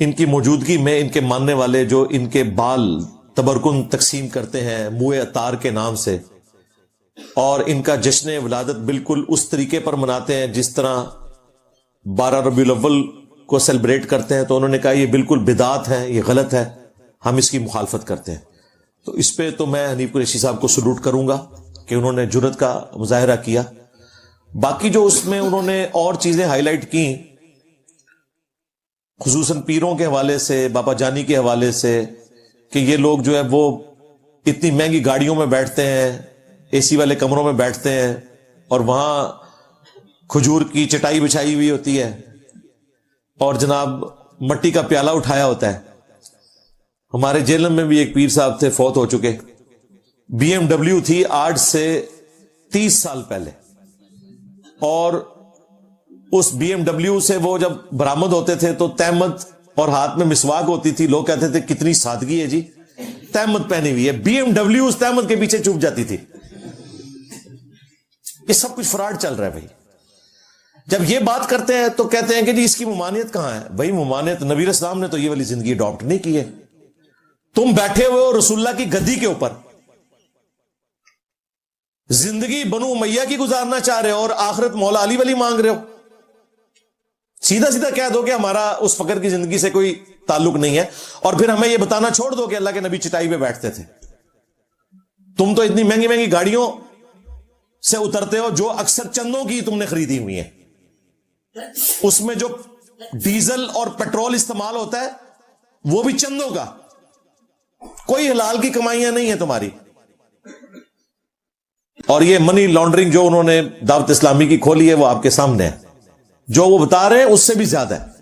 ان کی موجودگی میں ان کے ماننے والے جو ان کے بال تبرکن تقسیم کرتے ہیں موئے عطار کے نام سے، اور ان کا جشن ولادت بالکل اس طریقے پر مناتے ہیں جس طرح 12 ربیع الاول کو سیلیبریٹ کرتے ہیں، تو انہوں نے کہا یہ بالکل بدعت ہے، یہ غلط ہے، ہم اس کی مخالفت کرتے ہیں۔ تو اس پہ تو میں حنیف قریشی صاحب کو سلوٹ کروں گا کہ انہوں نے جرأت کا مظاہرہ کیا۔ باقی جو اس میں انہوں نے اور چیزیں ہائی لائٹ کی، خصوصاً پیروں کے حوالے سے، بابا جانی کے حوالے سے، کہ یہ لوگ جو ہے وہ اتنی مہنگی گاڑیوں میں بیٹھتے ہیں، اے سی والے کمروں میں بیٹھتے ہیں، اور وہاں کھجور کی چٹائی بچھائی ہوئی ہوتی ہے، اور جناب مٹی کا پیالہ اٹھایا ہوتا ہے۔ ہمارے جیلم میں بھی ایک پیر صاحب تھے، فوت ہو چکے، بی ایم ڈبلیو تھی آج سے 30 سال پہلے، اور اس بی ایم ڈبلیو سے وہ جب برآمد ہوتے تھے تو تہمت اور ہاتھ میں مسواک ہوتی تھی، لوگ کہتے تھے کتنی سادگی ہے جی، تہمت پہنی ہوئی ہے، بی ایم ڈبلیو اس تہمت کے پیچھے چھپ جاتی تھی۔ یہ سب کچھ فراڈ چل رہا ہے بھائی۔ جب یہ بات کرتے ہیں تو کہتے ہیں کہ جی اس کی ممانعت کہاں ہے؟ بھائی ممانعت، نبی اسلام نے تو یہ والی زندگی اڈاپٹ نہیں کی ہے۔ تم بیٹھے ہوئے ہو رسول اللہ کی گدی کے اوپر، زندگی بنو امیہ کی گزارنا چاہ رہے ہو اور آخرت مولا علی ولی مانگ رہے ہو۔ سیدھا سیدھا کہہ دو کہ ہمارا اس فقر کی زندگی سے کوئی تعلق نہیں ہے، اور پھر ہمیں یہ بتانا چھوڑ دو کہ اللہ کے نبی چٹائی پہ بیٹھتے تھے۔ تم تو اتنی مہنگی مہنگی گاڑیوں سے اترتے ہو جو اکثر چندوں کی تم نے خریدی ہوئی ہیں، اس میں جو ڈیزل اور پیٹرول استعمال ہوتا ہے وہ بھی چندوں کا، کوئی حلال کی کمائیاں نہیں ہیں تمہاری۔ اور یہ منی لانڈرنگ جو انہوں نے دعوت اسلامی کی کھولی ہے وہ آپ کے سامنے ہے، جو وہ بتا رہے ہیں اس سے بھی زیادہ ہے۔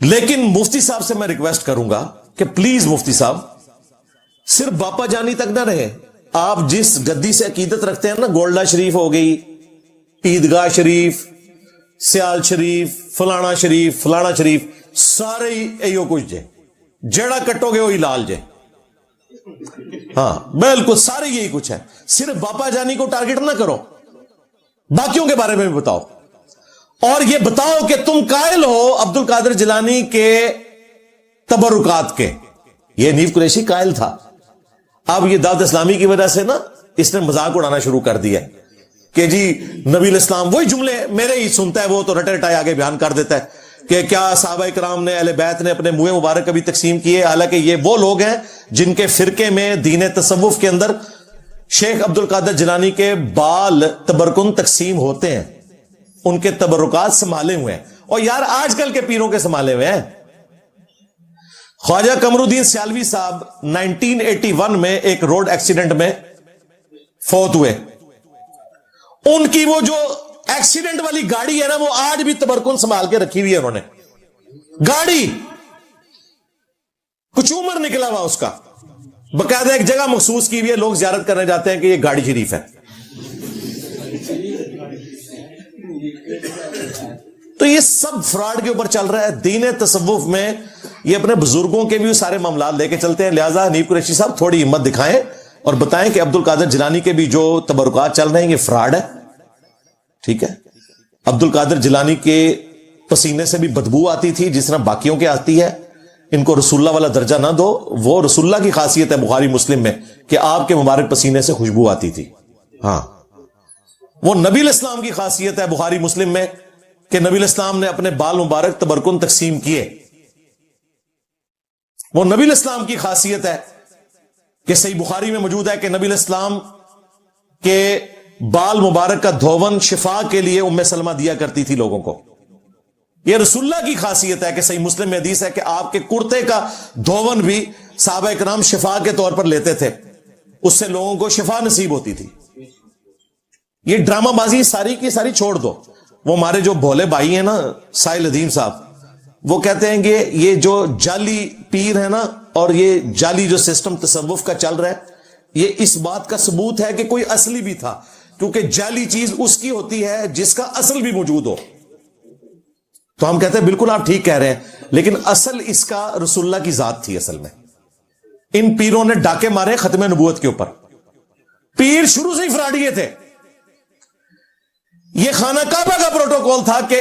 لیکن مفتی صاحب سے میں ریکویسٹ کروں گا کہ پلیز مفتی صاحب صرف باپا جانی تک نہ رہے، آپ جس گدی سے عقیدت رکھتے ہیں نا، گولڈا شریف ہو گئی، عیدگاہ شریف، سیال شریف، فلانا شریف، فلانا شریف، سارے ایو کچھ جے، جڑا کٹو گے وہی لال جے، ہاں بالکل سارے یہی کچھ ہے۔ صرف باپا جانی کو ٹارگٹ نہ کرو، باقیوں کے بارے میں بھی بتاؤ، اور یہ بتاؤ کہ تم قائل ہو عبد القادر جیلانی کے تبرکات کے۔ یہ حنیف قریشی قائل تھا، اب یہ دعوت اسلامی کی وجہ سے نا اس نے مذاق اڑانا شروع کر دیا کہ جی نبی الاسلام، وہی جملے میرے ہی سنتا ہے وہ تو رٹے رٹائے آگے بیان کر دیتا ہے کہ کیا صحابہ کرام نے، اہل بیت نے اپنے منہ مبارک کبھی تقسیم کیے، حالانکہ یہ وہ لوگ ہیں جن کے فرقے میں دین تصوف کے اندر شیخ عبد القادر جیلانی کے بال تبرکن تقسیم ہوتے ہیں، ان کے تبرکات سنبھالے ہوئے ہیں، اور یار آج کل کے پیروں کے سنبھالے ہوئے ہیں۔ خواجہ قمر الدین سیالوی صاحب 1981 میں ایک روڈ ایکسیڈنٹ میں فوت ہوئے، ان کی وہ جو ایکسیڈنٹ والی گاڑی ہے نا وہ آج بھی تبرکن سنبھال کے رکھی ہوئی ہے انہوں نے، گاڑی کچھ عمر نکلا ہوا اس کا، باقاعدہ ایک جگہ مخصوص کی ہوئی ہے، لوگ زیارت کرنے جاتے ہیں کہ یہ گاڑی شریف ہے۔ تو یہ سب فراڈ کے اوپر چل رہا ہے۔ دین تصوف میں یہ اپنے بزرگوں کے بھی سارے معاملات لے کے چلتے ہیں، لہذا حنیف قریشی صاحب تھوڑی ہمت دکھائیں اور بتائیں کہ عبد القادر جیلانی کے بھی جو تبرکات چل رہے ہیں یہ فراڈ ہے، ٹھیک ہے۔ عبد القادر جیلانی کے پسینے سے بھی بدبو آتی تھی جس طرح باقیوں کے آتی ہے، ان کو رسول اللہ والا درجہ نہ دو، وہ رسول اللہ کی خاصیت ہے بخاری مسلم میں کہ آپ کے مبارک پسینے سے خوشبو آتی تھی، ہاں وہ نبی الاسلام کی خاصیت ہے بخاری مسلم میں کہ نبی الاسلام نے اپنے بال مبارک تبرکن تقسیم کیے، وہ نبی الاسلام کی خاصیت ہے کہ صحیح بخاری میں موجود ہے کہ نبی الاسلام کے بال مبارک کا دھون شفا کے لیے ام سلمہ دیا کرتی تھی لوگوں کو۔ یہ رسول اللہ کی خاصیت ہے کہ صحیح مسلم میں حدیث ہے کہ آپ کے کرتے کا دھون بھی صحابہ کرام شفا کے طور پر لیتے تھے، اس سے لوگوں کو شفا نصیب ہوتی تھی۔ یہ ڈرامہ بازی ساری کی ساری چھوڑ دو۔ وہ ہمارے جو بھولے بھائی ہیں نا سائل ندیم صاحب، وہ کہتے ہیں کہ یہ جو جعلی پیر ہے نا اور یہ جعلی جو سسٹم تصوف کا چل رہا ہے، یہ اس بات کا ثبوت ہے کہ کوئی اصلی بھی تھا، کیونکہ جعلی چیز اس کی ہوتی ہے جس کا اصل بھی موجود ہو۔ تو ہم کہتے ہیں بالکل آپ ٹھیک کہہ رہے ہیں، لیکن اصل اس کا رسول اللہ کی ذات تھی۔ اصل میں ان پیروں نے ڈاکے مارے ختم نبوت کے اوپر، پیر شروع سے ہی فراڈیے تھے۔ یہ خانہ کعبہ کا پروٹوکول تھا کہ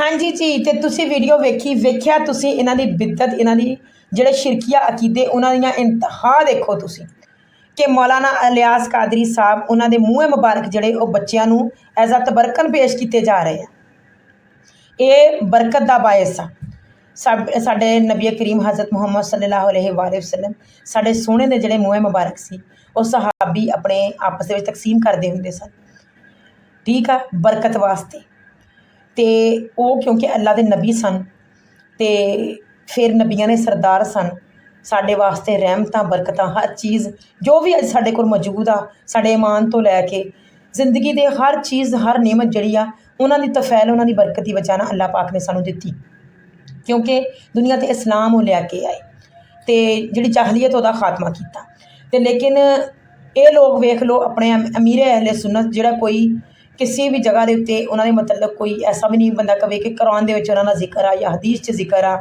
ਹਾਂਜੀ ਜੀ, ਤੇ ਤੁਸੀਂ ਵੀਡੀਓ ਵੇਖਿਆ ਤੁਸੀਂ ਇਹਨਾਂ ਦੀ ਬਿਦਤ, ਇਹਨਾਂ ਦੀ ਜਿਹੜੇ ਸ਼ਿਰਕੀਆ ਅਕੀਦੇ, ਉਹਨਾਂ ਦੀਆਂ ਇੰਤਹਾ ਦੇਖੋ ਤੁਸੀਂ ਕਿ ਮੌਲਾਨਾ ਇਲਿਆਸ ਕਾਦਰੀ ਸਾਹਿਬ, ਉਹਨਾਂ ਦੇ ਮੂੰਹ ਮੁਬਾਰਕ ਜਿਹੜੇ ਉਹ ਬੱਚਿਆਂ ਨੂੰ ਐਜ਼ ਅ ਤਬਰਕਨ ਪੇਸ਼ ਕੀਤੇ ਜਾ ਰਹੇ ਆ। ਇਹ ਬਰਕਤ ਦਾ ਬਾਇਸ ਆ। ਸਾਡੇ ਨਬੀ ਕਰੀਮ ਹਜ਼ਰਤ ਮੁਹੰਮਦ ਸੱਲੱਲਾਹੁ ਅਲੈਹਿ ਵਸੱਲਮ, ਸਾਡੇ ਸੋਹਣੇ ਦੇ ਜਿਹੜੇ ਮੂੰਹ ਮੁਬਾਰਕ ਸੀ, ਉਹ ਸਹਾਬੀ ਆਪਣੇ ਆਪਸ ਦੇ ਵਿੱਚ ਤਕਸੀਮ ਕਰਦੇ ਹੁੰਦੇ ਸਨ, ਠੀਕ ਆ, ਬਰਕਤ ਵਾਸਤੇ। ਤੇ ਉਹ ਕਿਉਂਕਿ ਅੱਲਾ ਦੇ ਨਬੀ ਸਨ ਤੇ ਫਿਰ ਨਬੀਆਂ ਦੇ ਸਰਦਾਰ ਸਨ, ਸਾਡੇ ਵਾਸਤੇ ਰਹਿਮਤਾਂ, ਬਰਕਤਾਂ, ਹਰ ਚੀਜ਼ ਜੋ ਵੀ ਅੱਜ ਸਾਡੇ ਕੋਲ ਮੌਜੂਦ ਆ, ਸਾਡੇ ਈਮਾਨ ਤੋਂ ਲੈ ਕੇ ਜ਼ਿੰਦਗੀ ਦੇ ਹਰ ਚੀਜ਼, ਹਰ ਨਿਮਤ ਜਿਹੜੀ ਆ, ਉਹਨਾਂ ਦੀ ਤਫੈਲ, ਉਹਨਾਂ ਦੀ ਬਰਕਤ ਦੀ ਵਜ੍ਹਾ ਨਾਲ ਅੱਲਾ ਪਾਕ ਨੇ ਸਾਨੂੰ ਦਿੱਤੀ। ਕਿਉਂਕਿ ਦੁਨੀਆ 'ਤੇ ਇਸਲਾਮ ਉਹ ਲੈ ਕੇ ਆਏ ਅਤੇ ਜਿਹੜੀ ਜਾਹਲੀਅਤ ਉਹਦਾ ਖਾਤਮਾ ਕੀਤਾ। ਅਤੇ ਲੇਕਿਨ ਇਹ ਲੋਕ ਵੇਖ ਲਓ, ਆਪਣੇ ਅਮੀਰ ਅਹਿਲੇ ਸੁਨਨਤ, ਜਿਹੜਾ ਕੋਈ ਕਿਸੇ ਵੀ ਜਗ੍ਹਾ ਦੇ ਉੱਤੇ ਉਹਨਾਂ ਦੇ ਮਤਲਬ ਕੋਈ ਐਸਾ ਵੀ ਨਹੀਂ ਬੰਦਾ ਕਵੇ ਕਿ ਕੁਰਾਨ ਦੇ ਵਿੱਚ ਉਹਨਾਂ ਦਾ ਜ਼ਿਕਰ ਆ ਜਾਂ ਹਦੀਸ 'ਚ ਜ਼ਿਕਰ ਆ,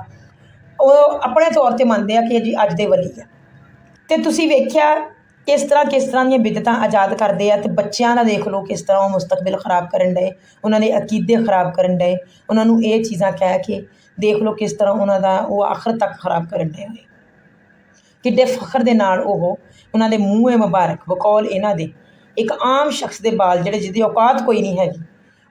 ਉਹ ਆਪਣੇ ਤੌਰ 'ਤੇ ਮੰਨਦੇ ਆ ਕਿ ਜੀ ਅੱਜ ਦੇ ਵਲੀ ਆ। ਅਤੇ ਤੁਸੀਂ ਵੇਖਿਆ ਕਿਸ ਤਰ੍ਹਾਂ ਦੀਆਂ ਬਿਦਤਾਂ ਆਜ਼ਾਦ ਕਰਦੇ ਆ, ਅਤੇ ਬੱਚਿਆਂ ਦਾ ਦੇਖ ਲਓ ਕਿਸ ਤਰ੍ਹਾਂ ਉਹ ਮੁਸਤਕਬਲ ਖਰਾਬ ਕਰਨ ਡਏ, ਉਹਨਾਂ ਦੇ ਅਕੀਦੇ ਖਰਾਬ ਕਰਨ ਡਏ, ਉਹਨਾਂ ਨੂੰ ਇਹ ਚੀਜ਼ਾਂ ਕਹਿ ਕੇ ਦੇਖ ਲਓ ਕਿਸ ਤਰ੍ਹਾਂ ਉਹਨਾਂ ਦਾ ਉਹ ਆਖਰ ਤੱਕ ਖਰਾਬ ਕਰਨ ਡਏ ਹੋਏ। ਕਿੱਡੇ ਫਖਰ ਦੇ ਨਾਲ ਉਹ ਉਹਨਾਂ ਦੇ ਮੂੰਹ ਮੁਬਾਰਕ, ਬਕੌਲ ਇਹਨਾਂ ਦੇ ਇੱਕ ਆਮ ਸ਼ਖਸ ਦੇ ਬਾਲ ਜਿਹੜੇ ਜਿਹਦੀ ਔਕਾਤ ਕੋਈ ਨਹੀਂ ਹੈਗੀ,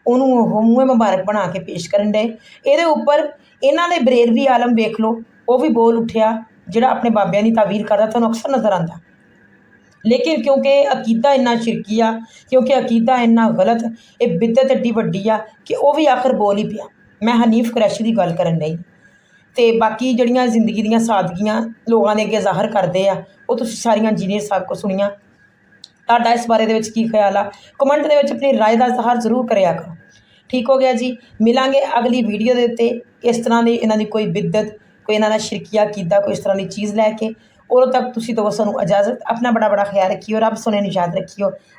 ਉਹਨੂੰ ਉਹ ਮੂੰਹ ਮੁਬਾਰਕ ਬਣਾ ਕੇ ਪੇਸ਼ ਕਰਨ ਡਏ। ਇਹਦੇ ਉੱਪਰ ਇਹਨਾਂ ਦੇ ਬਰੇਲਵੀ ਆਲਮ ਵੇਖ ਲਓ, ਉਹ ਵੀ ਬੋਲ ਉੱਠਿਆ, ਜਿਹੜਾ ਆਪਣੇ ਬਾਬਿਆਂ ਦੀ ਤਾਵੀਲ ਕਰਦਾ ਤੁਹਾਨੂੰ ਅਕਸਰ ਨਜ਼ਰ ਆਉਂਦਾ। ਲੇਕਿਨ ਕਿਉਂਕਿ ਅਕੀਦਾ ਇੰਨਾ ਸ਼ਿਰਕੀ ਆ, ਕਿਉਂਕਿ ਅਕੀਦਾ ਇੰਨਾ ਗਲਤ, ਇਹ ਬਿਦਤ ਐਡੀ ਵੱਡੀ ਆ ਕਿ ਉਹ ਵੀ ਆਖਰ ਬੋਲ ਹੀ ਪਿਆ। ਮੈਂ ਹਨੀਫ ਕੁਰੈਸ਼ੀ ਦੀ ਗੱਲ ਕਰਨ ਡਈ। ਅਤੇ ਬਾਕੀ ਜਿਹੜੀਆਂ ਜ਼ਿੰਦਗੀ ਦੀਆਂ ਸਾਦਗੀਆਂ ਲੋਕਾਂ ਦੇ ਅੱਗੇ ਜ਼ਾਹਰ ਕਰਦੇ ਆ, ਉਹ ਤੁਸੀਂ ਸਾਰੀਆਂ ਇੰਜੀਨੀਅਰ ਸਾਹਿਬ ਕੋਲ ਸੁਣੀਆਂ। ਤੁਹਾਡਾ ਇਸ ਬਾਰੇ ਦੇ ਵਿੱਚ ਕੀ ਖਿਆਲ ਆ? ਕਮੈਂਟ ਦੇ ਵਿੱਚ ਆਪਣੀ ਰਾਏ ਦਾ ਇਜ਼ਹਾਰ ਜ਼ਰੂਰ ਕਰਿਆ ਕਰੋ। ਠੀਕ ਹੋ ਗਿਆ ਜੀ, ਮਿਲਾਂਗੇ ਅਗਲੀ ਵੀਡੀਓ ਦੇ ਉੱਤੇ ਇਸ ਤਰ੍ਹਾਂ ਦੀ ਇਹਨਾਂ ਦੀ ਕੋਈ ਬਿਦਤ, ਕੋਈ ਇਹਨਾਂ ਦਾ ਸ਼ਿਰਕੀਆ ਅਕੀਦਾ, ਕੋਈ ਇਸ ਤਰ੍ਹਾਂ ਦੀ ਚੀਜ਼ ਲੈ ਕੇ। ਉਦੋਂ ਤੱਕ ਤੁਸੀਂ ਦੋ ਸਾਨੂੰ ਇਜਾਜ਼ਤ। ਆਪਣਾ ਬੜਾ ਖਿਆਲ ਰੱਖਿਓ, ਰੱਬ ਸੋਨੇ ਨੂੰ ਯਾਦ ਰੱਖਿਓ।